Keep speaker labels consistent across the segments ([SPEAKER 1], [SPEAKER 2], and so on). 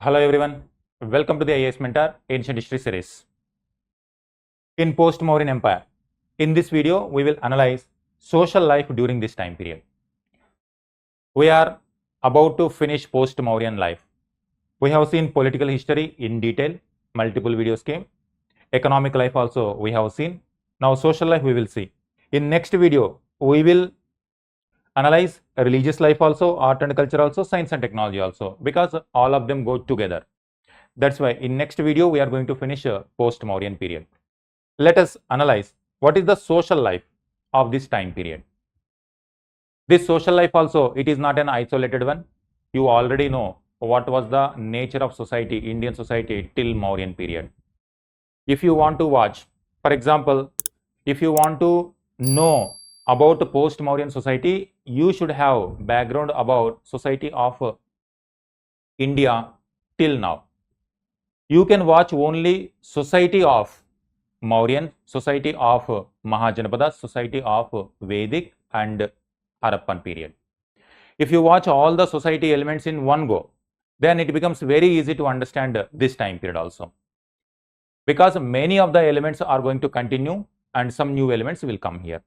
[SPEAKER 1] Hello everyone, welcome to the IAS Mentor Ancient History series. In Post-Mauryan Empire, in this video we will analyze social life during this time period. We are about to finish Post-Mauryan life. We have seen political history in detail, multiple videos came. Economic life also we have seen. Now social life we will see. In next video we will analyze religious life also, art and culture also, science and technology also, because all of them go together. That's why in next video we are going to finish a post-Mauryan period. Let us analyze what is the social life of this time period. This social life also, it is not an isolated one. You already know what was the nature of society, Indian society till Mauryan period. If you want to watch, for example, if you want to know about the post-Mauryan society, you should have background about society of India till now. You can watch only society of Mauryan, society of Mahajanapada, society of Vedic and Harappan period. If you watch all the society elements in one go, then it becomes very easy to understand this time period also. Because many of the elements are going to continue and some new elements will come here.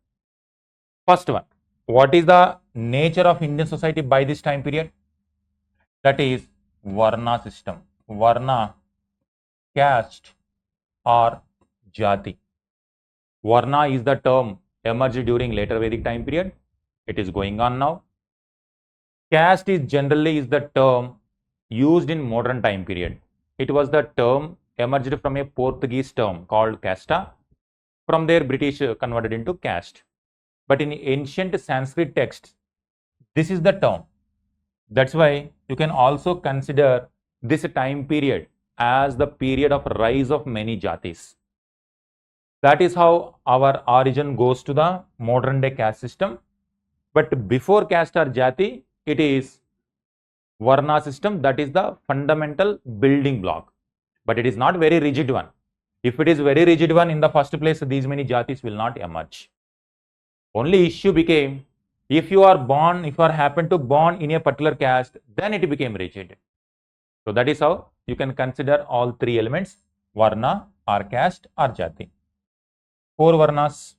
[SPEAKER 1] First one, what is the nature of Indian society by this time period? That is Varna system. Varna, caste or Jati. Varna is the term emerged during later Vedic time period. It is going on now. Caste is generally the term used in modern time period. It was the term emerged from a Portuguese term called casta. From there, British converted into caste. But in ancient Sanskrit texts, this is the term. That's why you can also consider this time period as the period of rise of many jatis. That is how our origin goes to the modern day caste system. But before caste or jati, it is Varna system, that is the fundamental building block. But it is not very rigid one. If it is very rigid one, in the first place, these many jatis will not emerge. Only issue became, if you are born, if you are happen to born in a particular caste, then it became rigid. So that is how you can consider all three elements, Varna or caste or jati. Four Varnas: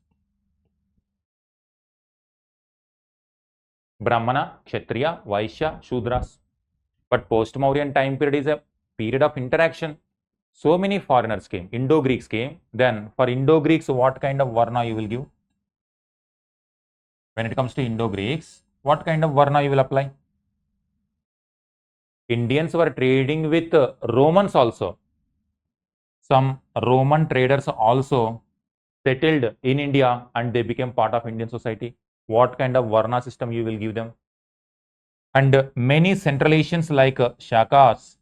[SPEAKER 1] Brahmana, Kshatriya, Vaishya, Shudras. But post-Mauryan time period is a period of interaction. So many foreigners came, Indo-Greeks came. Then for Indo-Greeks, what kind of Varna you will give? When it comes to Indo-Greeks, what kind of Varna you will apply? Indians were trading with Romans also. Some Roman traders also settled in India and they became part of Indian society. What kind of Varna system you will give them? And many Central Asians like Shakas,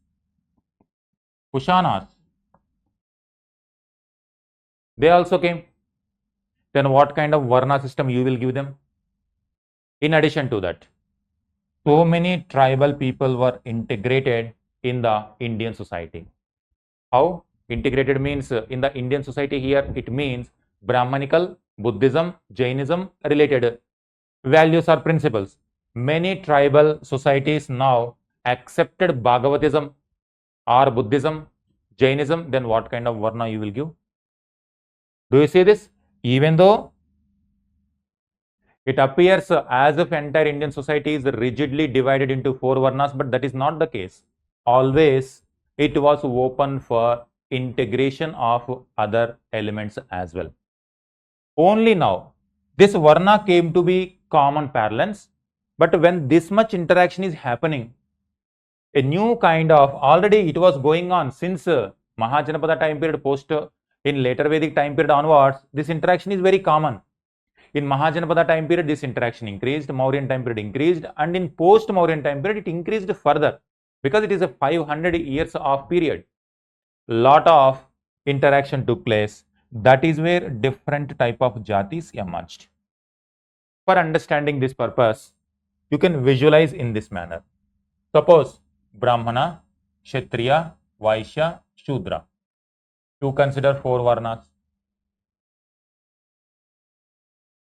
[SPEAKER 1] Kushanas, they also came. Then what kind of Varna system you will give them? In addition to that, so many tribal people were integrated in the Indian society. How? Integrated means in the Indian society here, it means Brahmanical, Buddhism, Jainism related values or principles. Many tribal societies now accepted Bhagavatism or Buddhism, Jainism. Then what kind of Varna you will give? Do you see this? Even though it appears as if entire Indian society is rigidly divided into four Varnas, but that is not the case. Always it was open for integration of other elements as well. Only now this Varna came to be common parlance, but when this much interaction is happening, a new kind of, already it was going on since Mahajanapada time period, in later Vedic time period onwards, this interaction is very common. In Mahajanapada time period, this interaction increased, Mauryan time period increased, and in post-Mauryan time period, it increased further because it is a 500 years of period. Lot of interaction took place. That is where different type of jatis emerged. For understanding this purpose, you can visualize in this manner. Suppose Brahmana, Kshatriya, Vaishya, Shudra. To consider four Varnas.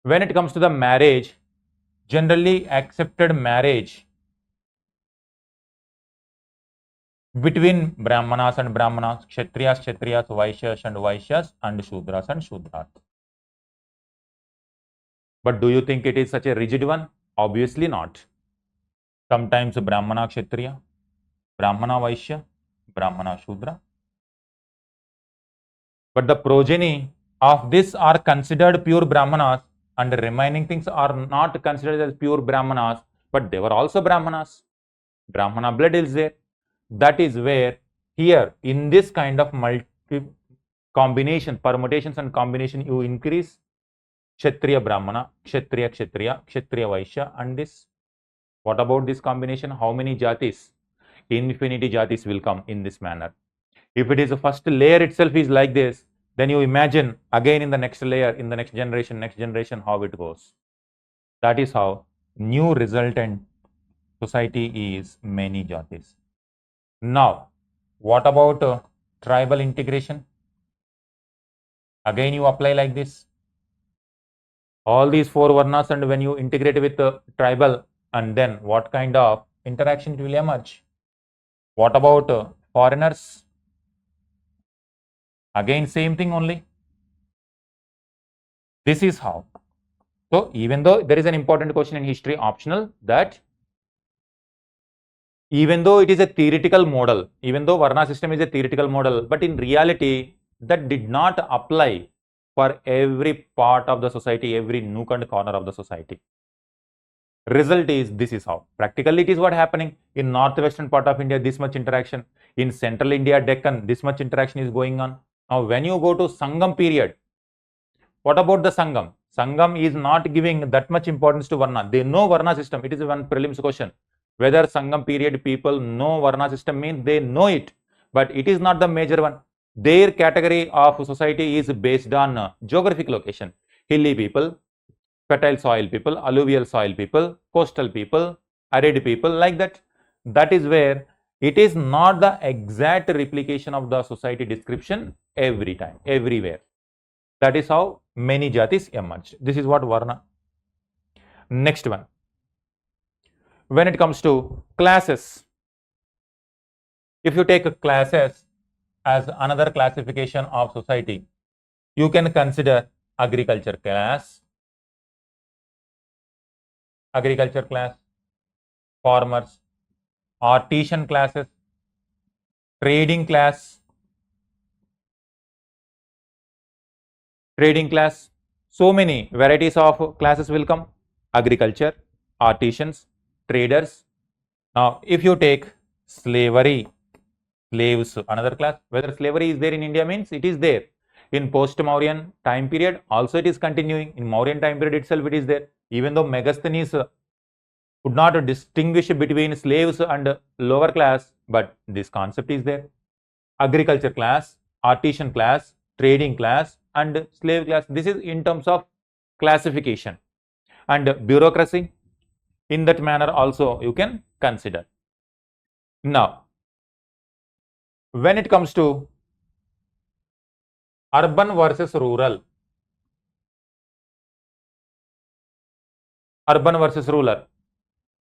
[SPEAKER 1] When it comes to the marriage, generally accepted marriage between Brahmanas and Brahmanas, Kshatriyas, Vaishyas and Vaishyas, and Shudras. But do you think it is such a rigid one? Obviously not. Sometimes Brahmana Kshatriya, Brahmana Vaishya, Brahmana Shudra. But the progeny of this are considered pure Brahmanas, and the remaining things are not considered as pure Brahmanas, but they were also Brahmanas. Brahmana blood is there. That is where here in this kind of combination, permutations and combination, you increase Kshatriya Brahmana, Kshatriya Kshatriya, Kshatriya Vaishya, and this. What about this combination? How many jatis? Infinity jatis will come in this manner. If it is the first layer itself is like this, then you imagine again in the next layer, in the next generation, how it goes. That is how new resultant society is many jatis. Now, what about tribal integration? Again, you apply like this. All these four varnas, and when you integrate with tribal, and then what kind of interaction it will emerge? What about foreigners? Again, same thing only. This is how. So, even though there is an important question in history, optional, that even though it is a theoretical model, even though Varna system is a theoretical model, but in reality, that did not apply for every part of the society, every nook and corner of the society. Result is, this is how. Practically, it is what happening in northwestern part of India, this much interaction. In central India, Deccan, this much interaction is going on. Now, when you go to Sangam period, what about the Sangam? Sangam is not giving that much importance to Varna. They know Varna system. It is one prelims question. Whether Sangam period people know Varna system means they know it, but it is not the major one. Their category of society is based on geographic location. Hilly people, fertile soil people, alluvial soil people, coastal people, arid people, like that. That is where it is not the exact replication of the society description every time, everywhere. That is how many jatis emerged. This is what Varna. Next one. When it comes to classes, if you take classes as another classification of society, you can consider agriculture class, farmers, artisan classes, trading class, so many varieties of classes will come. Agriculture, artisans, traders. Now, if you take slavery, slaves, another class. Whether slavery is there in India means it is there. In post-Mauryan time period, also it is continuing. In Mauryan time period itself, it is there. Even though Megasthenes could not distinguish between slaves and lower class, but this concept is there. Agriculture class, artisan class, trading class, and slave class. This is in terms of classification. And bureaucracy, in that manner also you can consider. Now, when it comes to urban versus rural,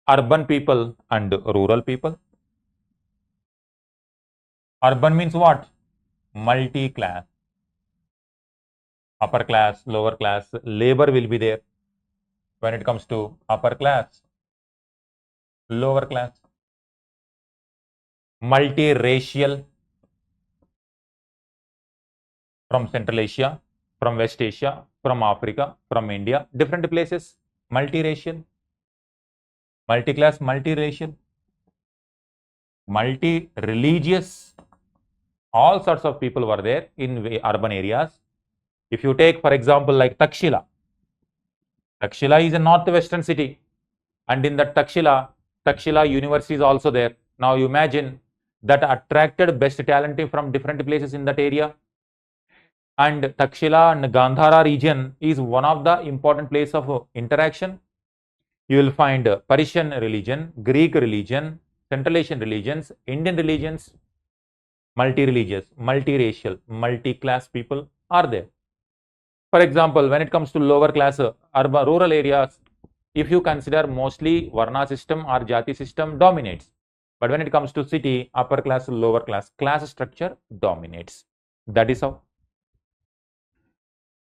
[SPEAKER 1] urban people and rural people. Urban means what? Multi-class. Upper class, lower class, labor will be there. When it comes to upper class, lower class, multiracial, from Central Asia, from West Asia, from Africa, from India, different places, multiracial, multi-class, multiracial, multi-religious, all sorts of people were there in urban areas. If you take, for example, like Takshila is a northwestern city, and in that Takshila University is also there. Now you imagine that attracted best talent from different places in that area. And Takshila and Gandhara region is one of the important place of interaction. You will find Persian religion, Greek religion, Central Asian religions, Indian religions, multi-religious, multiracial, multi-class people are there. For example, when it comes to lower class, urban, rural areas, if you consider mostly Varna system or Jati system dominates. But when it comes to city, upper class, lower class, class structure dominates. That is how.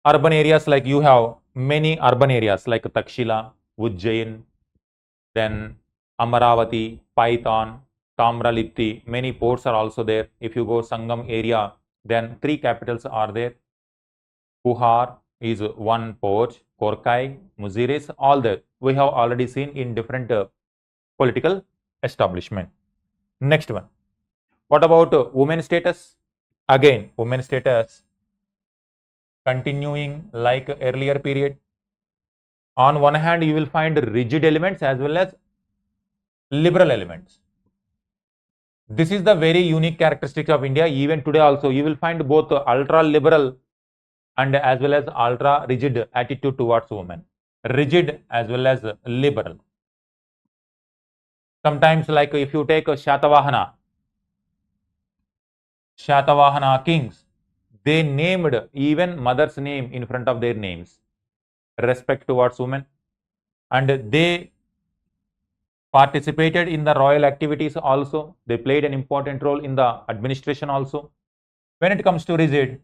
[SPEAKER 1] Urban areas, like you have many urban areas like Takshila, Ujjain, then Amaravati, Python, Tamralipti, many ports are also there. If you go Sangam area, then 3 capitals are there. Puhar is one port, Korkai, Muziris, all that we have already seen in different political establishment. Next one. What about women status? Again, women status continuing like earlier period. On one hand, you will find rigid elements as well as liberal elements. This is the very unique characteristic of India. Even today also, you will find both ultra liberal and as well as ultra rigid attitude towards women. Rigid as well as liberal. Sometimes, like if you take Shatavahana kings, they named even mother's name in front of their names. Respect towards women. And they participated in the royal activities also. They played an important role in the administration also. When it comes to rigid,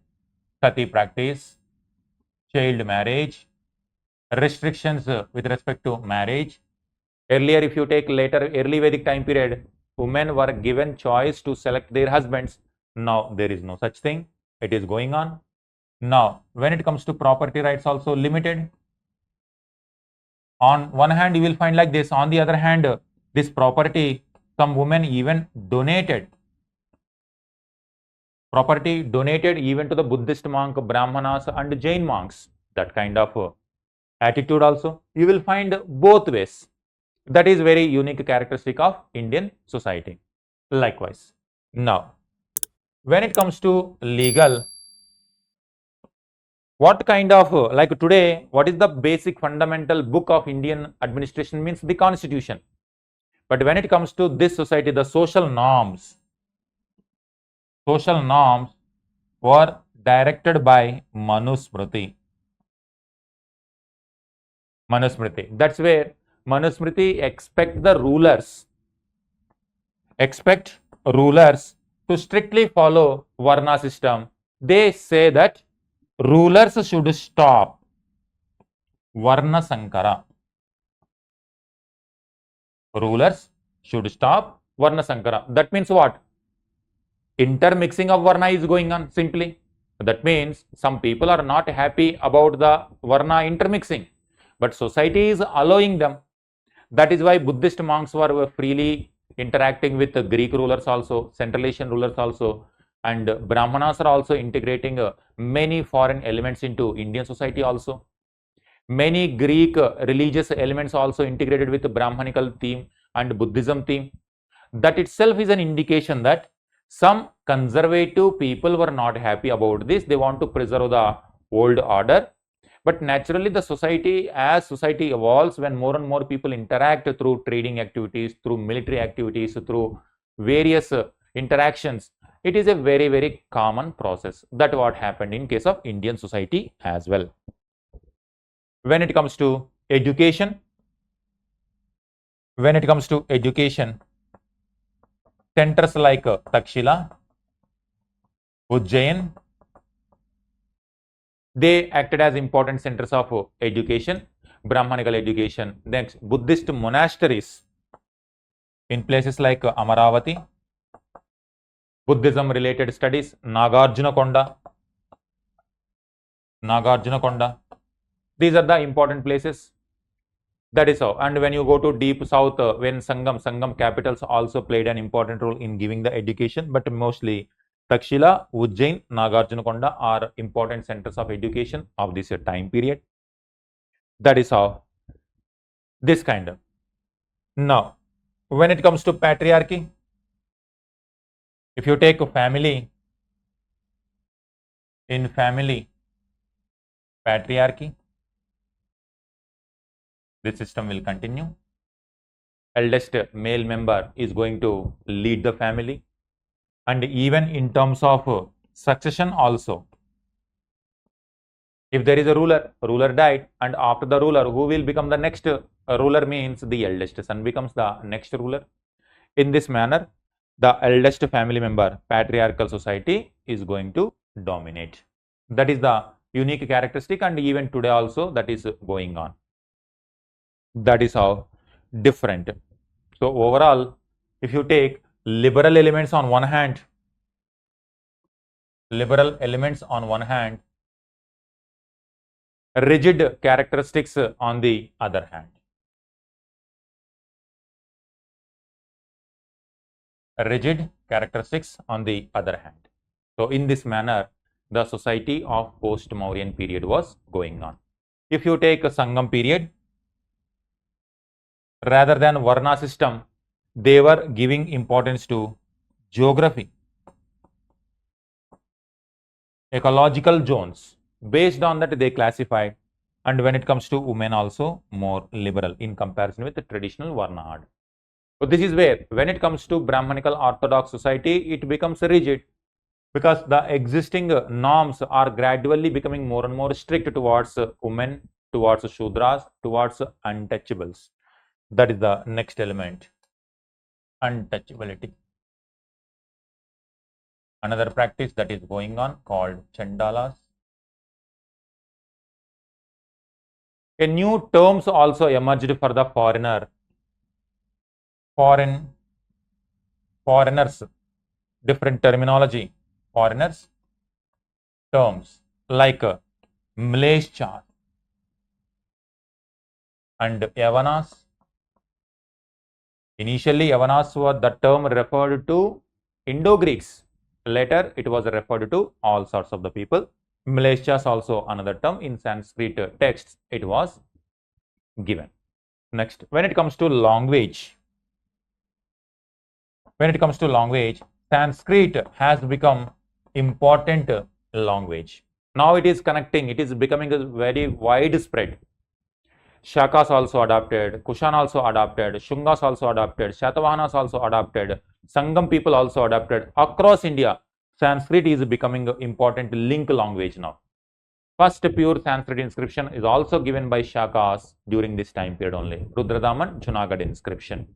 [SPEAKER 1] sati practice, child marriage, restrictions with respect to marriage. Earlier, if you take later early Vedic time period, women were given choice to select their husbands. Now, there is no such thing. It is going on. Now, when it comes to property rights also limited. On one hand, you will find like this. On the other hand, this property, some women even donated. Property donated even to the Buddhist monk, Brahmanas and Jain monks. That kind of attitude also. You will find both ways. That is very unique characteristic of Indian society. Likewise. Now, when it comes to legal, what kind of, like today, what is the basic fundamental book of Indian administration means the constitution. But when it comes to this society, the social norms were directed by Manusmriti. That's where Manusmriti expect rulers to strictly follow Varna system. They say that rulers should stop Varna Sankara. Rulers should stop Varna Sankara. That means what? Intermixing of Varna is going on simply. That means some people are not happy about the Varna intermixing, but society is allowing them. That is why Buddhist monks were freely interacting with the Greek rulers also, Central Asian rulers also, and Brahmanas are also integrating many foreign elements into Indian society also. Many Greek religious elements also integrated with the Brahmanical theme and Buddhism theme. That itself is an indication that some conservative people were not happy about this. They want to preserve the old order. But naturally, the society, as society evolves, when more and more people interact through trading activities, through military activities, through various interactions, it is a very, very common process. That what happened in case of Indian society as well. When it comes to education, centers like Takshila, Ujjain, they acted as important centers of education, Brahmanical education. Next, Buddhist monasteries in places like Amaravati, Buddhism related studies, Nagarjunakonda. These are the important places. That is how. And when you go to deep south, when Sangam capitals also played an important role in giving the education, but mostly Takshila, Ujjain, Nagarjunakonda are important centers of education of this time period. That is how. This kind of. Now, when it comes to patriarchy, if you take a family, in family patriarchy, this system will continue. Eldest male member is going to lead the family. And even in terms of succession also, if there is a ruler died, and after the ruler, who will become the next ruler means the eldest son becomes the next ruler. In this manner, the eldest family member, patriarchal society, is going to dominate. That is the unique characteristic, and even today also that is going on. That is how different. So overall, if you take liberal elements on one hand, rigid characteristics on the other hand. Rigid characteristics on the other hand. So in this manner, the society of post-Mauryan period was going on. If you take a Sangam period, rather than Varna system, they were giving importance to geography, ecological zones. Based on that, they classified, and when it comes to women, also more liberal in comparison with the traditional Varna order. So this is where, when it comes to Brahmanical orthodox society, it becomes rigid, because the existing norms are gradually becoming more and more strict towards women, towards Shudras, towards untouchables. That is the next element, untouchability. Another practice that is going on called Chandalas. A new terms also emerged for the foreigners, different terminology, foreigners terms like Mleshchas and Yavanas. Initially, Yavanas were the term referred to Indo-Greeks. Later, it was referred to all sorts of the people. Mleshchas also another term. In Sanskrit texts, it was given. Next, when it comes to language, Sanskrit has become important language. Now it is connecting, it is becoming a very widespread. Shakas also adopted, Kushan also adopted, Shungas also adopted, Shatavahanas also adopted, Sangam people also adopted. Across India, Sanskrit is becoming an important link language now. First pure Sanskrit inscription is also given by Shakas during this time period only, Rudradaman Junagadh inscription.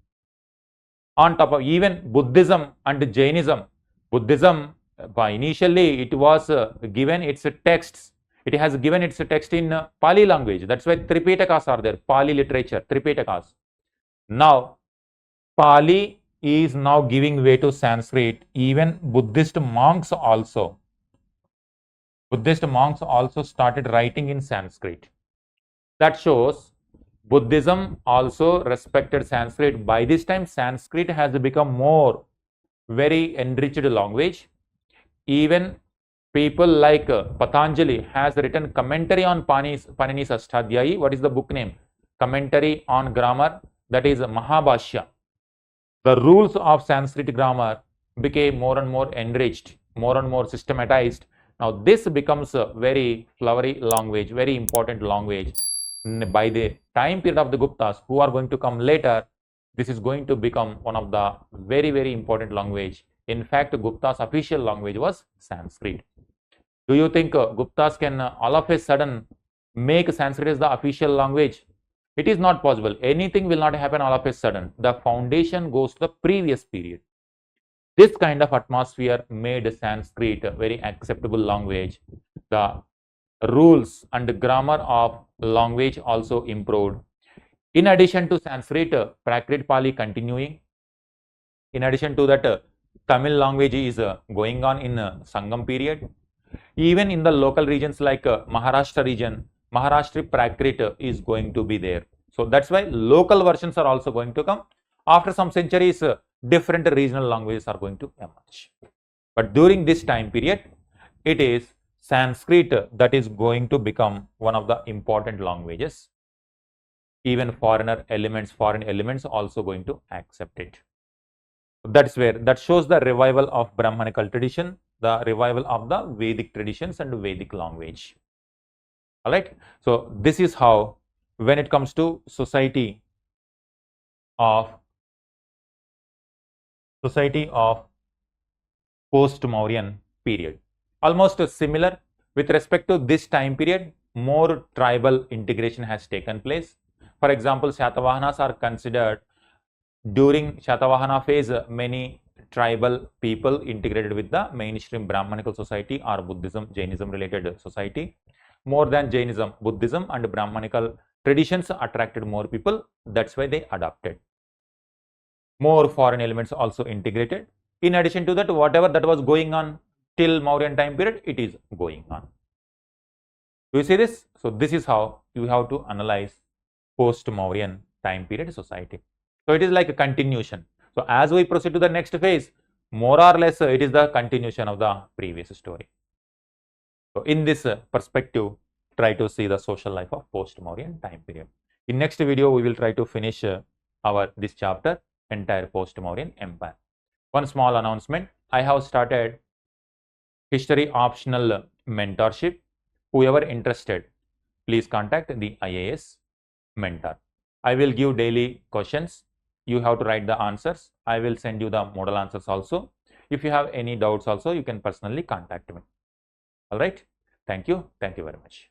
[SPEAKER 1] On top of even Buddhism and Jainism, initially it was given its texts. It has given its text in Pali language. That's why Tripitakas are there, Pali literature, Tripitakas. Now, Pali is now giving way to Sanskrit. Even Buddhist monks also started writing in Sanskrit. That shows Buddhism also respected Sanskrit. By this time, Sanskrit has become more very enriched language. Even people like Patanjali has written commentary on Panini's Ashtadhyayi. What is the book name? Commentary on grammar, that is Mahabhashya. The rules of Sanskrit grammar became more and more enriched, more and more systematized. Now this becomes a very flowery language, very important language. By the time period of the Guptas, who are going to come later, this is going to become one of the very, very important language. In fact, Gupta's official language was Sanskrit. Do you think Guptas can all of a sudden make Sanskrit as the official language? It is not possible. Anything will not happen all of a sudden. The foundation goes to the previous period. This kind of atmosphere made Sanskrit a very acceptable language. The rules and grammar of language also improved. In addition to Sanskrit, Prakrit Pali continuing. In addition to that, Tamil language is going on in Sangam period. Even in the local regions like Maharashtra region, Maharashtra Prakrit is going to be there. So that's why local versions are also going to come. After some centuries, different regional languages are going to emerge. But during this time period, it is Sanskrit that is going to become one of the important languages. Even foreign elements also going to accept it. That's where, that shows the revival of Brahmanical tradition, the revival of the Vedic traditions and Vedic language. All right. So this is how, when it comes to society of post-Mauryan period, almost similar with respect to this time period, more tribal integration has taken place. For example, Shatavahanas are considered During Shatavahana phase, many tribal people integrated with the mainstream Brahmanical society or Buddhism, Jainism related society. More than Jainism, Buddhism and Brahmanical traditions attracted more people. That's why they adopted. More foreign elements also integrated. In addition to that, whatever that was going on till Mauryan time period, it is going on. Do you see this? So this is how you have to analyze post-Mauryan time period society. So it is like a continuation. So as we proceed to the next phase, more or less it is the continuation of the previous story. So in this perspective, try to see the social life of post-Mauryan time period. In next video, we will try to finish this chapter, entire post-Mauryan empire. One small announcement, I have started history optional mentorship. Whoever interested, please contact the IAS mentor. I will give daily questions. You have to write the answers. I will send you the model answers also. If you have any doubts also, you can personally contact me. All right. Thank you. Thank you very much.